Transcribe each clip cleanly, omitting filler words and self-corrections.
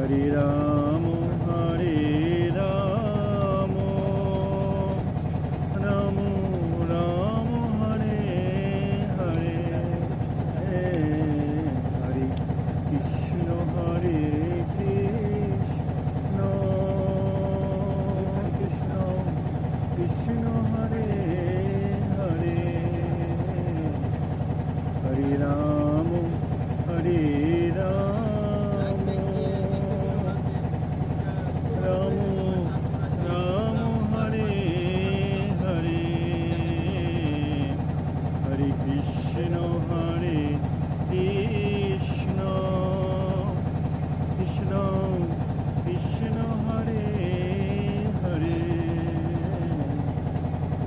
হরে রাম হরে রাম রাম রাম হরে হরে হরে কৃষ্ণ হরে কৃষ্ণ কৃষ্ণ কৃষ্ণ হরে হরে হরে রাম হরে রাম রাম রাম হরে হরে হরে কৃষ্ণ হরে কৃষ্ণ কৃষ্ণ কৃষ্ণ হরে হরে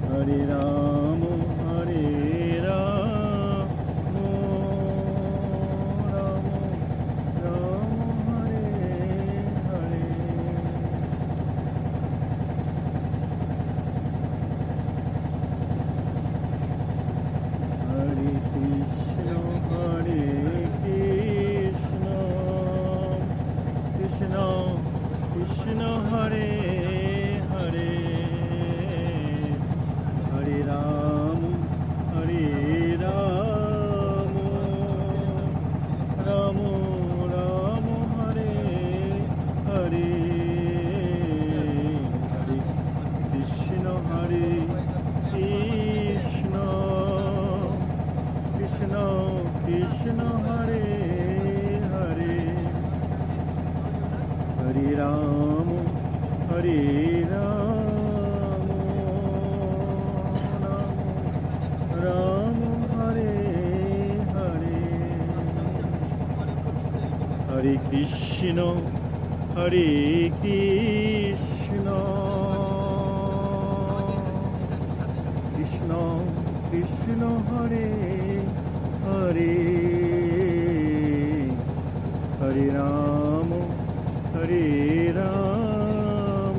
হরে রাম হরে রাম রাম রাম হরে হরে হরে কৃষ্ণ হরে কৃষ্ণ কৃষ্ণ কৃষ্ণ হরে হরে হরে রাম হরে রাম রাম রাম হরে হরে হরে কৃষ্ণ হরে কৃষ্ণ কৃষ্ণ কৃষ্ণ হরে হরে হরে রাম হরে রাম রাম রাম হরে হরে হরে কৃষ্ণ হরে কৃষ্ণ কৃষ্ণ কৃষ্ণ হরে হরে হরে রাম হরে রাম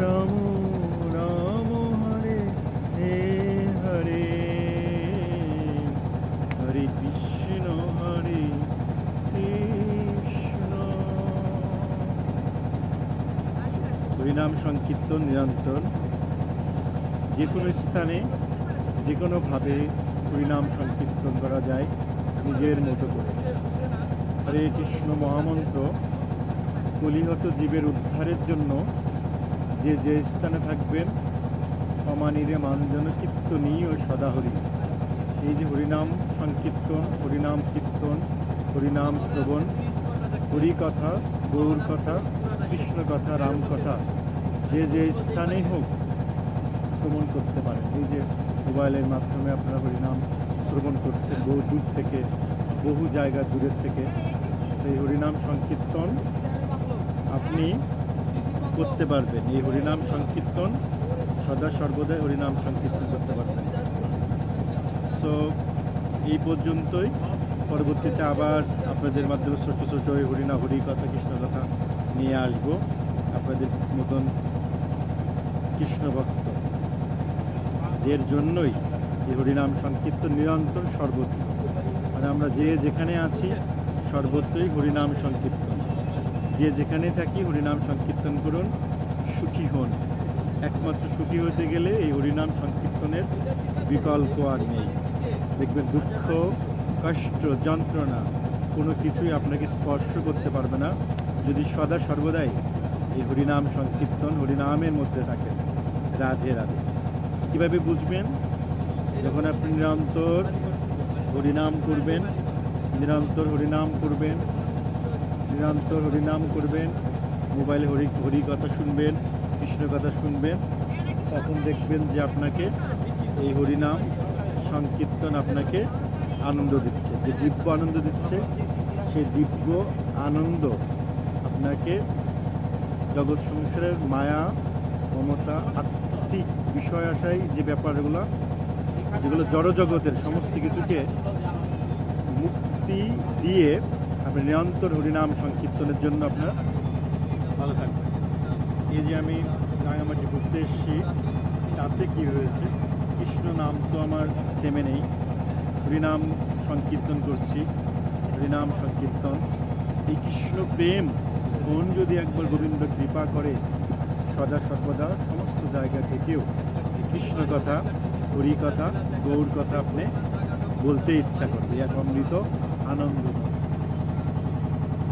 রাম রাম হরে হরে হরে কৃষ্ণ হরে কৃষ্ণ হরিনাম সংকীর্তন নিরন্তর যে কোনো স্থানে যে কোনোভাবে হরিনাম সংকীর্তন করা যায় নিজের মতো করে। হরে কৃষ্ণ মহামন্ত্র কলিহত জীবের উদ্ধারের জন্য যে যে স্থানে থাকবেন অমানিরে মানজন কীর্তনী ও সদাহরি। এই যে হরিনাম সংকীর্তন, হরিনাম কীর্তন, হরিনাম শ্রবণ, হরিকথা, গৌর কথা, কৃষ্ণ কথা, রাম কথা যে যে স্থানেই হোক শ্রবণ করতে পারেন। এই যে মোবাইলের মাধ্যমে আপনারা হরিনাম শ্রবণ করছেন বহু দূর থেকে, বহু জায়গা দূরের থেকে। এই হরিনাম সংকীর্তন আপনি করতে পারবেন। এই হরিনাম সংকীর্তন সদা সর্বদাই হরিনাম সংকীর্তন করতে পারবেন। সো এই পর্যন্তই। পরবর্তীতে আবার আপনাদের মাধ্যমে ছোটো ছোটো হরিনাম, হরি কথা, কৃষ্ণ কথা নিয়ে আসবো আপনাদের মতন কৃষ্ণ ভক্ত এর জন্যই এই হরিনাম সংকীর্তন নিরন্তর সর্বত্র। মানে আমরা যে যেখানে আছি সর্বত্রই হরিনাম সংকীর্তন। যে যেখানে থাকি হরিনাম সংকীর্তন করুন, সুখী হন। একমাত্র সুখী হতে গেলে এই হরিনাম সংকীর্তনের বিকল্প আর নেই। দেখবেন দুঃখ, কষ্ট, যন্ত্রণা কোনো কিছুই আপনাকে স্পর্শ করতে পারবে না যদি সদা সর্বদাই এই হরিনাম সংকীর্তন, হরিনামের মধ্যে থাকেন। রাধে রাধে। কীভাবে বুঝবেন? যখন আপনি নিরন্তর হরিনাম করবেন, নিরন্তর হরিনাম করবেন, নিরন্তর হরিনাম করবেন, মোবাইলে হরি কথা শুনবেন, কৃষ্ণ কথা শুনবেন, তখন দেখবেন যে আপনাকে এই হরিনাম সংকীর্তন আপনাকে আনন্দ দিচ্ছে। যে দিব্য আনন্দ দিচ্ছে, সেই দিব্য আনন্দ আপনাকে জগৎ সংসারের মায়া, মমতা, আত্মিক বিষয় আশায় যে ব্যাপারগুলো, যেগুলো জড়জগতের সমস্ত কিছুকে মুক্তি দিয়ে আপনি নিরন্তর হরিনাম সংকীর্তনের জন্য আপনার ভালো থাকবেন। এই যে আমি রাঙামাটি ঘুরতে এসেছি, তাতে কি হয়েছে? কৃষ্ণ নাম তো আমার থেমে নেই, হরিনাম সংকীর্তন করছি, হরিনাম সংকীর্তন এই কৃষ্ণ প্রেম মন যদি একবার গোবিন্দ কৃপা করে, সদা সর্বদা সমস্ত জায়গা থেকেও এই কৃষ্ণ কথা, হরি কথা, গৌর কথা আপনি বলতে ইচ্ছা করবে। এক অমৃত আনন্দ।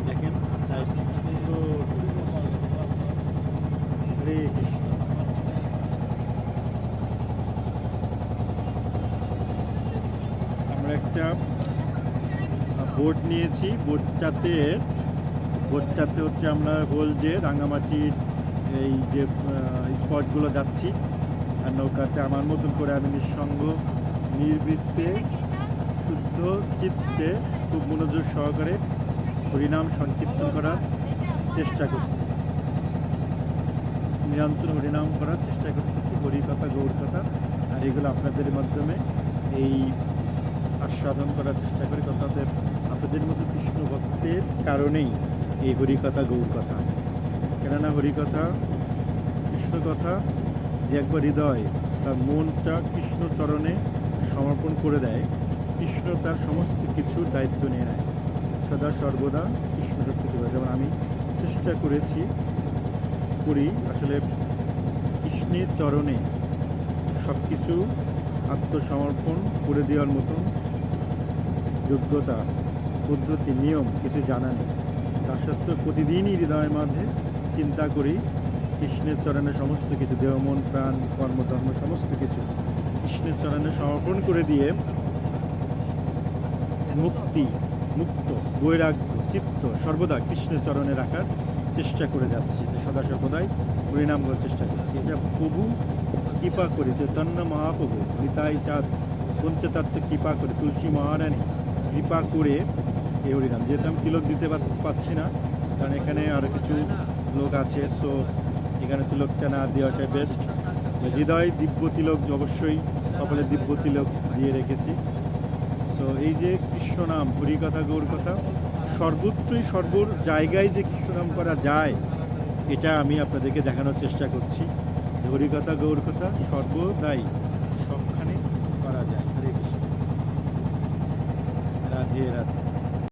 দেখেন হরে কৃষ্ণ। আমরা একটা বোট নিয়েছি, বোটটাতে হচ্ছে আমরা হোল যে রাঙামাটির এই যে স্পটগুলো যাচ্ছি, আর নৌকাতে আমার মতন করে আমি নিঃসঙ্গ নির্বৃত্তে শুদ্ধ চিত্তে খুব মনোযোগ সহকারে হরিনাম সংকীর্তন করার চেষ্টা করছি, নিরন্তর হরিনাম করার চেষ্টা করতেছি, হরি কথা, গৌর কথা, আর এগুলো আপনাদের মাধ্যমে এই আস্বাদন করার চেষ্টা করি। অর্থাৎ আপনাদের মতো কৃষ্ণ ভক্তের কারণেই এই হরিকথা, গৌর কথা। কেননা হরিকথা, কৃষ্ণ কথা যে একবার হৃদয় তার মনটা কৃষ্ণ চরণে সমর্পণ করে দেয়, কৃষ্ণ তার সমস্ত কিছুর দায়িত্ব নিয়ে নেয়, সদা সর্বদা কৃষ্ণ সব কিছু করে। যেমন আমি চেষ্টা করি আসলে কৃষ্ণের চরণে সব কিছু আত্মসমর্পণ করে দেওয়ার মতন যোগ্যতা, পদ্ধতি, নিয়ম কিছু জানা নেই। তার সত্ত্বেও প্রতিদিনই হৃদয়ের মধ্যে চিন্তা করি কৃষ্ণের চরণে সমস্ত কিছু, দেহ মন প্রাণ কর্মধর্ম সমস্ত কিছু কৃষ্ণের চরণে সমর্পণ করে দিয়ে মুক্ত বৈরাগ্য চিত্ত সর্বদা কৃষ্ণের চরণে রাখার চেষ্টা করে যাচ্ছি, সদা সর্বদাই পরিণাম করার চেষ্টা করছি। এটা প্রভু কৃপা করে, চৈতন্য মহাপ্রভু, নিতাই চাঁদ পঞ্চতত্ত্ব কৃপা করে, তুলসী মহারানী কৃপা করে এই হরিনাম। যেহেতু আমি তিলক দিতে পারছি না, কারণ এখানে আরও কিছু লোক আছে, সো এখানে তিলকটা না দেওয়াটাই বেস্ট। হৃদয় দিব্য তিলক অবশ্যই কপালে দিব্য তিলক দিয়ে রেখেছি। সো এই যে কৃষ্ণনাম, হরিকথা, গৌর কথা, সর্বত্রই সর্ব জায়গায় যে কৃষ্ণনাম করা যায়, এটা আমি আপনাদেরকে দেখানোর চেষ্টা করছি। হরিকথা, গৌর কথা সর্বদাই সবখানে করা যায়। হরে কৃষ্ণ, রাধে রাধে।